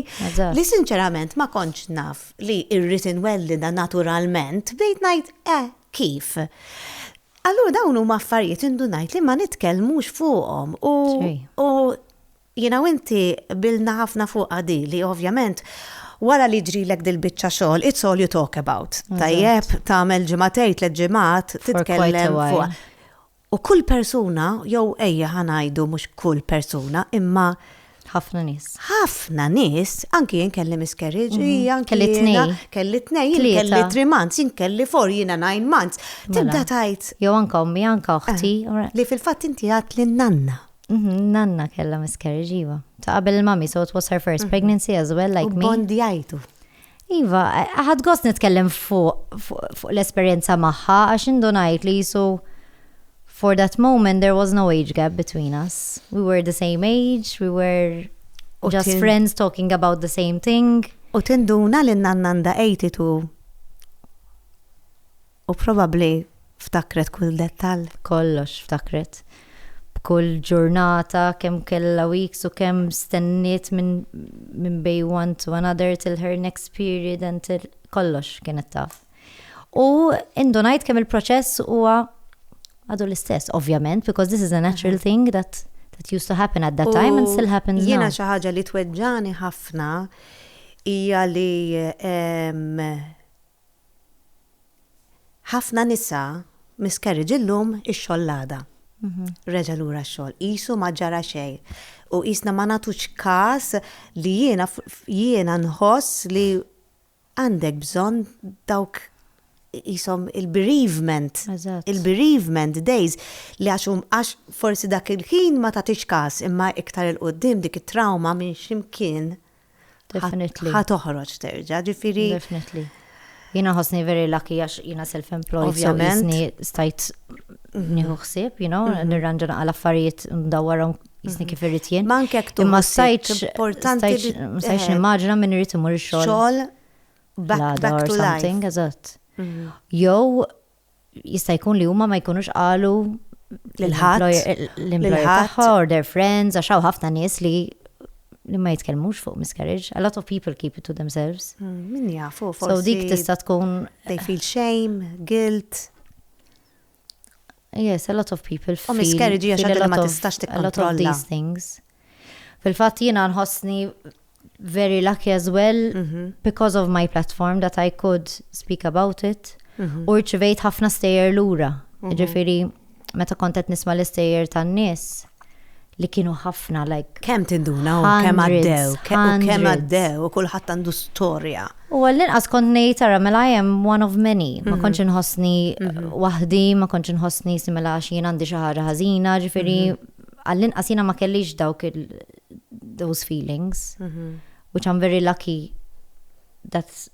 li sinċerament ma kontx naf li irrid inwellida naturalment, bdejt ngħid kif. Allura dawn huma affarijiet indu ngħid li ma nitkellmux fuqhom u jiena inti bilna ħafna fuq di li ovvjament wara li ġrilek dil-biċċa xogħol, it's all you talk about. Tajjeb, tagħmel ġimagħtejn tliet ġimgħat titkellem fuq. U kull persuna, jew ejja ħanajdu mhux kull persuna, imma ħafna nies. Ħafna nies, anki jien kelli miscarriage, kelli tnej, kelli 3 months, jien kelli 4, jiena 9 months. Tibda tajt. Jew anke ommi, anke oħti. Li fil-fatt inti għat lin-nanna. Nanna kella miscarriage, iva. Ta' qabel il-mami, so it was her first pregnancy as well, like me. U bondjajtu. Iva, ħad gost nitkellem fuq l-esperjenza magħha, għax indunajt li for that moment, there was no age gap between us. We were the same age, we were just friends talking about the same thing. U tinduna li n-nannanda 82. U probably ftakret kull dettal. Kollox ftakret. B'kull ġurnata, kemm kellha weeks u kemm stenniet minn day one to another till her next period until kollox kienet taf. U indunajt kemm il-proċess huwa għadu l-istess, ovvjament, because this is a natural thing that used to happen at that time and still happens now. Jiena xi ħaġa li tweġġani ħafna hija li ħafna nisa miscarriage illum ix-xollada. Reġa' lura x-xogħol, qisu ma ġara xejn. U qisna ma nagħtux każ li jiena nħoss li għandek bżonn dawk jisom il-bereavement days li għax forsi dak il-ħin ma tatix kas imma iktar il-qoddim dik it-trauma minn ximkien ħatoħroġ terġa' ġifieri. Definitely. Jina ħosni very lucky għax jina self-employed, so jisni stajt nieħu ħsieb, nirranġa naqal affarijiet ndawwarhom jisni kif irrid jien. Ma anke jekk imma stajtx nimmaġina minn irid imur ix-xogħol back to life. Eżatt. Jew jista' jkun li huma ma jkunux qalu l-employer tagħha or their friends għax hawn ħafna nies li ma jitkellmux fuq miscarriage. A lot of people keep it to themselves. Min jafu forsi. So dik tista' tkun they feel shame, guilt. Yes, a lot of people feel miscarriage hija xi ma tistax tikkontrolla. A lot of these things. Fil-fatt jiena nħossni very lucky as well because of my platform that I could speak about it. U rċivejt ħafna stejjer lura. Ġifieri meta kont qed nisma' l-istejjer tan-nies li kienu ħafna like kemm tinduna u kemm għaddew u kulħadd għandu storja. U għall-inqas kont ngħid tara mela I am one of many. Ma kontx inħossni waħdi, ma kontx inħossni simela għax jien għandi xi ħaġa ħażina, ġifieri għall-inqas jiena ma kellix dawk those feelings. Which I'm very lucky that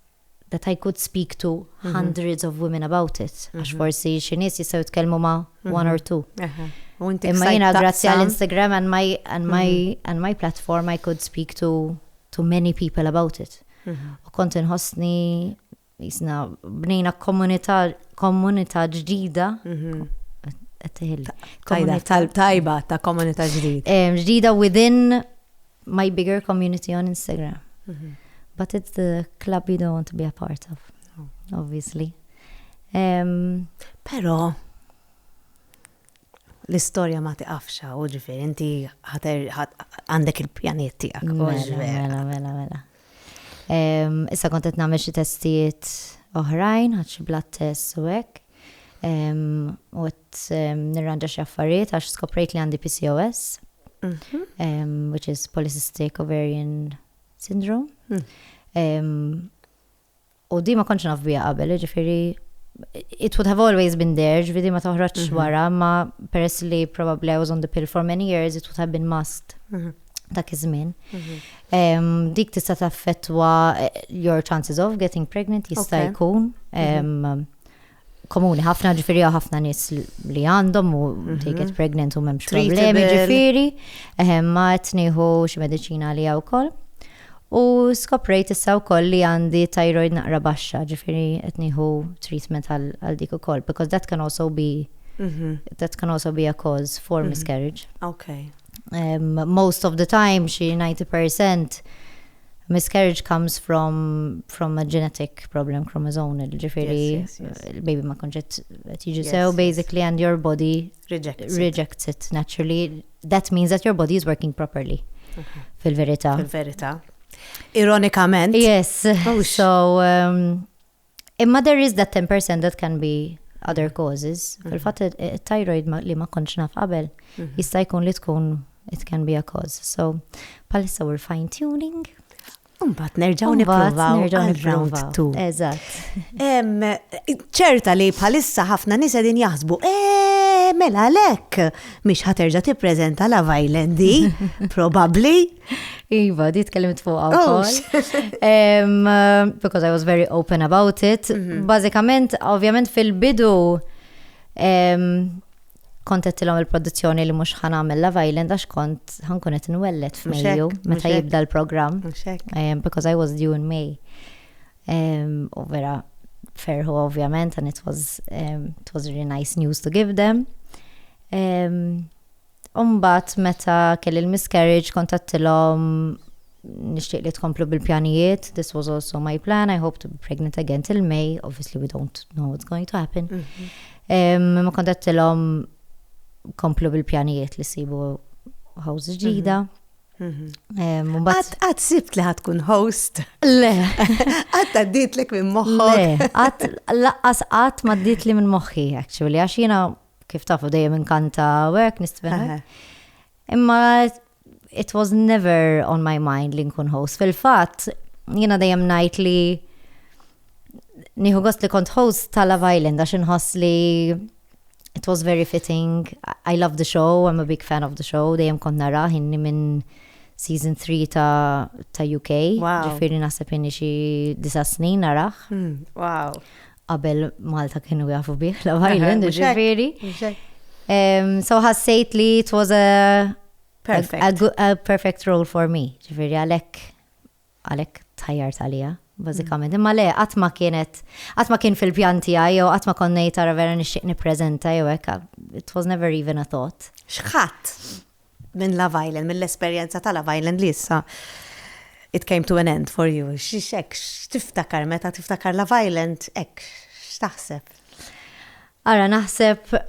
I could speak to hundreds of women about it. Għax forsi xi nies jistgħu jitkellmu ma' one or two. Imma jina grazzi għall-Instagram and my platform I could speak to many people about it. U kont inħossni jisna bnejna komunità ġdida. Tajba ta' komunità ġdida. Ġdida within my bigger community on Instagram. But it's the club you don't want to be a part of, obviously. Pero l-istorja ma tiqafxa, u ġifieri inti għandek il-pjaniet tiegħek. Mela. Issa kont qed nagħmel xi testijiet oħrajn, ħadd xi blood tests u hekk. U qed nirranġa xi affarijiet għax skoprejt li għandi PCOS, which is polycystic ovarian syndrome. U di ma kontx naf bija qabel, ġifieri it would have always been there, ġvidi ma toħroġ wara, ma peress li probably I was on the pill for many years, it would have been masked dak iż-żmien. Dik tista' taffettwa your chances of getting pregnant jista' jkun komuni ħafna, ġifieri ħafna nies li għandhom u they get pregnant u m'hemmx problemi, ġifieri ma qed nieħu xi mediċina li wkoll. U skoprejt issa wkoll li għandi thyroid naqra baxxa, ġifieri qed nieħu treatment għal dik ukoll, because that can also be a cause for miscarriage. Okay. Most of the time, xi 90% miscarriage comes from a genetic problem, chromosomal, ġifieri il-baby ma konċ qed jiġi sew basically, and your body rejects it naturally. That means that your body is working properly. Fil-verità. Ironicament. Yes. So, imma there is that 10% that can be other causes. Fil-fatt il-thyroid li ma kontx naf qabel jista' jkun li tkun it can be a cause. So, palissa we're fine-tuning. Mbagħad nerġgħu nippruvaw round 2. Eżatt. ċerta li bħalissa ħafna nies qegħdin jaħsbu, mela għalhekk mhix ħaterġa' tippreżenta Love Islandi, probabbly. Iva, di tkellimt fuq wkoll. Because I was very open about it. Bażikament, ovvjament fil-bidu kont qedtilhom il-produzzjoni li mhux ħanagħmel Love Island għax kont ħankun qed inwellet f'Mejju meta jibda l-programm. Because I was due in May. U vera ferħu ovvjament, and it was really nice news to give them. Umbat meta kelli l-miscarriage kontattilhom nixtieq li tkomplu bil-pjanijiet. This was also my plan. I hope to be pregnant again till May. Obviously we don't know what's going to happen. Ma kontattilhom komplu bil-pjanijiet li sibu house ġdida. Għad sibt li ħatkun host? Le. Għad taddit minn moħħok? Le, għad ma ddit li minn moħħi, actually, għax jina kif tafu dejjem inkanta work, nistbena. Imma it was never on my mind li nkun host. Fil-fatt, jina dejjem ngħid li nieħu gost li kont host ta' Love Island għax inħoss li it was very fitting. I love the show, I'm a big fan of the show. Dejjem kont nara ħinni minn season 3 ta' UK. Ġifieri naħseb inni xi 9 snin naraħ. Wow. Qabel Malta kienu jafu bih Love Island, ġifieri. So ħassejt li it was a perfect role for me. Ġifieri għalhekk tħajjart għalija. Bażikament, imma le, qatt ma kien fil-pjan tiegħi jew qatt ma kont ngħid tara vera nixtieq nippreżenta jew hekk. It was never even a thought. X'ħadd minn Love Island, mill-esperjenza ta' Love Island li issa it came to an end for you. X'tiftakar meta tiftakar Love Island, hekk x'taħseb? Ara naħseb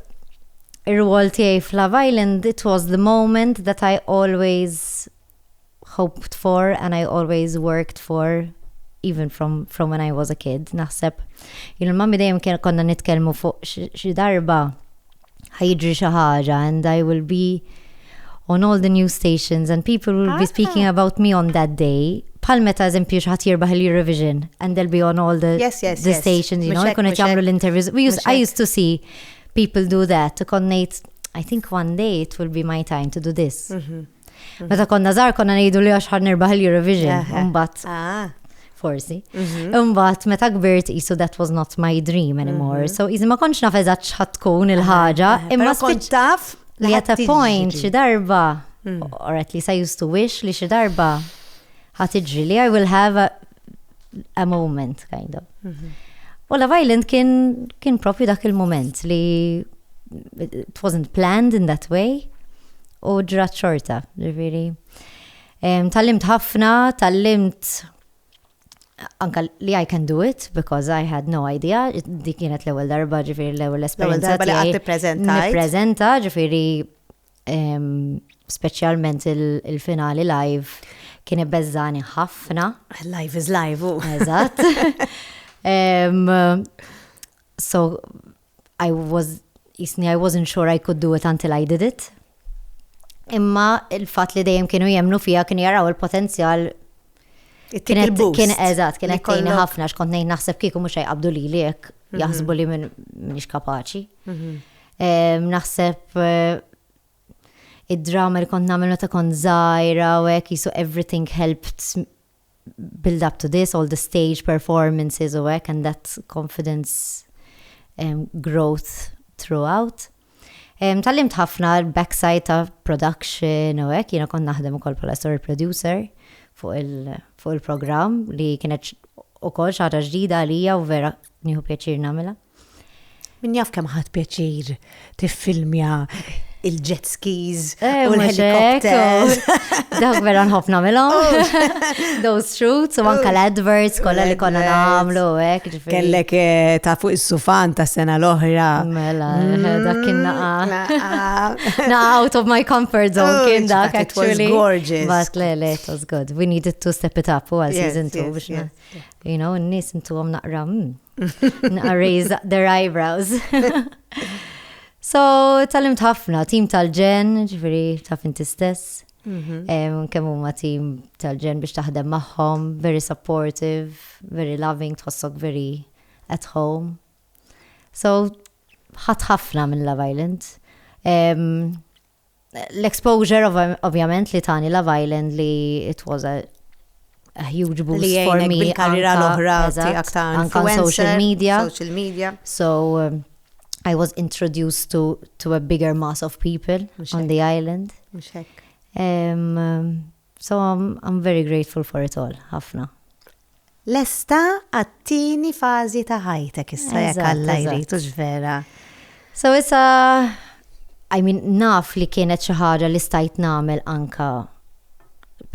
ir-rwol tiegħi f'Love Island, it was the moment that I always hoped for and I always worked for. Even from when I was a kid, naħseb. Il-mammi dejjem konna nitkellmu fuq xi darba ħajġri xi ħaġa and I will be on all the news stations and people will be speaking about me on that day. Bħal meta eżempju xi ħadd jirbaħ il-Eurovision and they'll be on all the stations, you know, jkunu qed jagħmlu l-interviews. I used to see people do that. Kon ngħid, I think one day it will be my time to do this. Meta konna żgħar konna ngħidu li għax ħar nirbaħ il-Eurovision. Imbagħad forsi. Imbagħad meta kbirt qisu that was not my dream anymore. So iżda ma kontx naf eżatt x'ħadd tkun il-ħaġa, imma kont taf Li at a point xi darba, or at least I used to wish li xi darba ħatiġri li I will have a moment, kind of. U Love Island kien propju dak il-moment li it wasn't planned in that way u ġrat xorta, ġifieri. Tallimt ħafna, tallimt anka li I can do it because I had no idea. Di kienet l-ewwel darba, ġifieri l-ewwel esperjenza L-ewwel darba li qatt tippreżentajt. Nippreżenta, ġifieri speċjalment il-finali live kien ibbeżżani ħafna. Live is live. Eżatt. So I wasn't sure I could do it until I did it. Imma il-fatt li dejjem kienu jemnu fija kien jaraw il-potenzjal kienet tgħinni ħafna x'kont ngħid naħseb kieku mhux jqabdu lili hekk jaħsbu li m'iniex kapaċi. Naħseb id-drama li kont nagħmel meta kont żgħira u hekk jisu everything helped build up to this, all the stage performances u hekk, and that confidence growth throughout. Tallimt ħafna l-backside ta' production u hekk, jiena kont naħdem ukoll bħala story producer fuq il-programm li kienet ukoll xi ħaġa ġdida għalija u vera nieħu pjaċir nagħmilha. Min jaf kemm ħadd pjaċir tiffilmja il-jet skis u l-helikopters. Dawk vera nħobb nagħmilhom. Those shoots u anke l-adverts kollha li konna nagħmlu hekk. Kellek ta' fuq is-sufan ta' sena l-oħra. Mela, dak kien naqa' out of my comfort zone kien dak actually. It was gorgeous. But le, it was good. We needed to step it up għal season 2 biex you know, n-nies intuhom naqra raise their eyebrows. So, tallimt ħafna, team tal-ġen, ġifieri taf inti stess. Kemm huma team tal-ġen biex taħdem magħhom, very supportive, very loving, tħossok very at home. So, ħafna minn Love Island. L-exposure ovvjament li tani Love Island li it was a huge boost for me. Bil-karriera l-oħra tiegħek ta' influencer, social media. So, I was introduced to a bigger mass of people on the island. So I'm very grateful for it all, ħafna. Lesta għattini fażi ta' ħajtek issa jekk Alla jrid vera. So issa, I mean, naf li kienet xi ħaġa li stajt nagħmel anka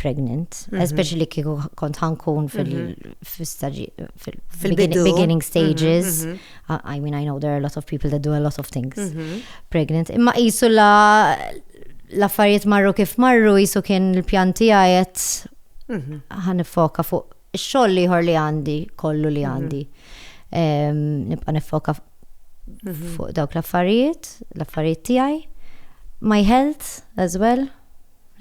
pregnant, especially kieku kont ħankun fil-beginning stages. I mean, I know there are a lot of people that do a lot of things pregnant. Imma qisu l-affarijiet marru kif marru, qisu kien il-pjan tiegħi qed ħanifoka fuq ix-xogħol ieħor li għandi, kollu li għandi. Nibqa' nifoka fuq dawk l-affarijiet tiegħi. My health as well,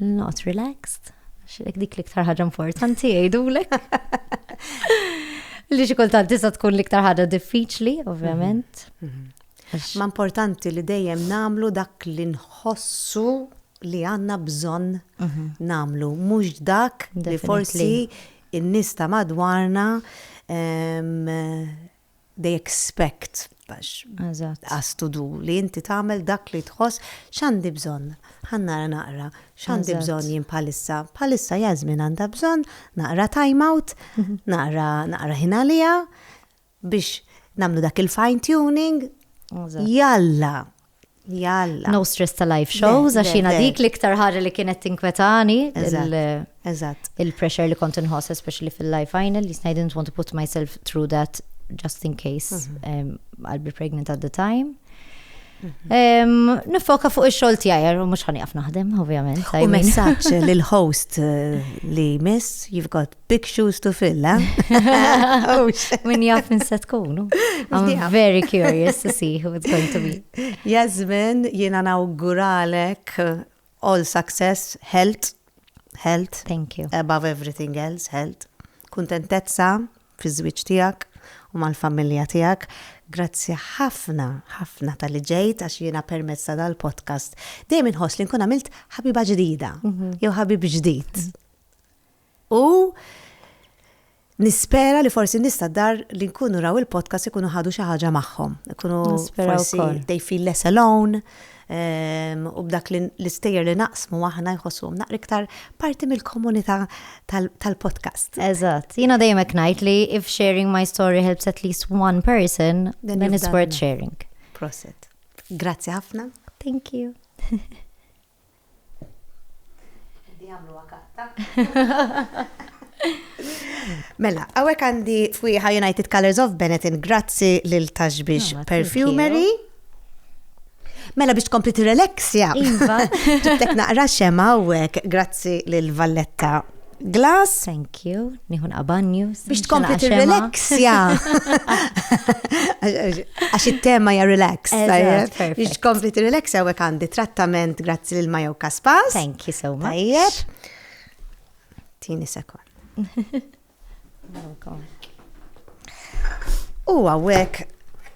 not relaxed. Dik l-iktar ħaġa importanti jgħidulek. Li xi kultant tista' tkun l-iktar ħaġa diffiċli, ovvjament. Ma importanti li dejjem nagħmlu dak li nħossu li għandna bżonn nagħmlu, mhux dak li forsi in-nies ta' madwarna they expect us to do, li inti tagħmel dak li tħoss x'għandi bżonn. Ħannara naqra, x'għandi bżonn jien bħalissa Yazmin għandha bżonn naqra time out, naqra ħin għaliha biex nagħmlu dak il-fine tuning. Jalla. No stress ta' live shows, għax jiena dik l-iktar ħaġa li kienet tinkwetani. Il-pressure li kont inħoss, especially fil-live final, I didn't want to put myself through that just in case I'll be pregnant at the time. Nifoka fuq ix-xogħol tiegħi, mhux ħanieqaf naħdem, ovvjament. U messaġġ lil-host li miss, you've got big shoes to fill, Min jaf min se tkunu. I'm very curious to see who it's going to be. Yazmin, jiena nawguralek all success, health. Thank you. Above everything else, health. Kuntentezza fiż-żwieġ tiegħek u mal-familja tiegħek. Grazzi ħafna tal-li ġejt għax jiena permezz ta' dal-podcast. Dejjem inħoss li nkun għamilt ħabiba ġdida, jew ħabib ġdid. U Nispera li forsi nista' dar li nkunu raw il-podcast ikunu ħadu xi ħaġa magħhom. Ikunu forsi they feel less alone. U b'dak l-istejjer li naqsmu aħna jħossuhom naqra iktar parti mill-komunità tal-podcast. Eżatt. Jiena dejjem hekk ngħid li if sharing my story helps at least one person, then it's worth sharing. Proset. Grazzi ħafna. Thank you. Mela, għawek għandi fwiħa United Colors of Benetton, grazzi lil Taġbix Perfumery. Mela biex tkompli t-relaxja. Iva. Ġibtek naqra xema għawek, grazzi lil Valletta Glass. Thank you. Nihun qabanju. Biex tkompli t-relaxja. Għax il-tema ja relax. Biex tkompli t-relaxja għawek għandi trattament grazzi lil Myoka Spas. Thank you so much. Tajjeb. Tini sekund. U għawek,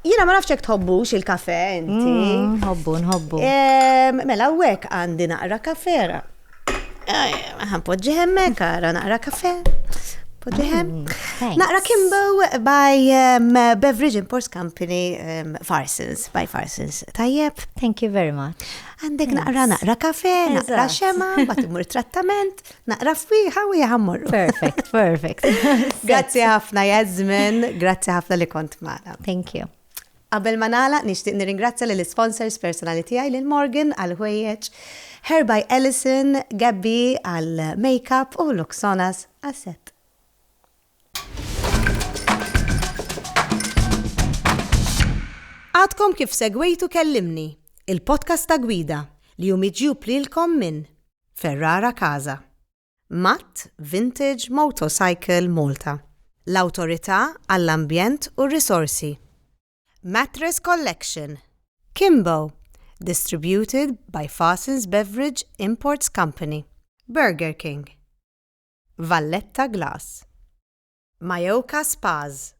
jina ma nafxek tħobbux il-kafe, inti. Nħobbu. Mela għawek għandi naqra kafera. Għan podġiħemme, kara naqra kafe. Podġiħem. Naqra Kimbo by Beverage Imports Company, Farsons, by Farsons. Tajjeb. Thank you very much. Għandek naqra kafe, naqra xema, bat imur trattament, naqra fwiħa u jħammurru. Perfect. Grazzi ħafna, Yazmin, grazzi ħafna li kont maħna. Thank you. Qabel ma nagħlaq nixtieq nirringrazzja lill sponsors personali tiegħi lil Morgan għal ħwejjeġ, Hair by Ellison, Gabby għal makeup u Luxonas għas-set. Għadkom kif segwejtu Kellymni, il-podcast ta' Gwida li miġjub lilkom minn Ferrara Casa, MUTT Motorcycles Malta, l-Awtorita għall-Ambjent u r-Rizorsi, Mattress Collection, Kimbo, distributed by Fossil's Beverage Imports Company, Burger King, Valletta Glass, Myoka Spas,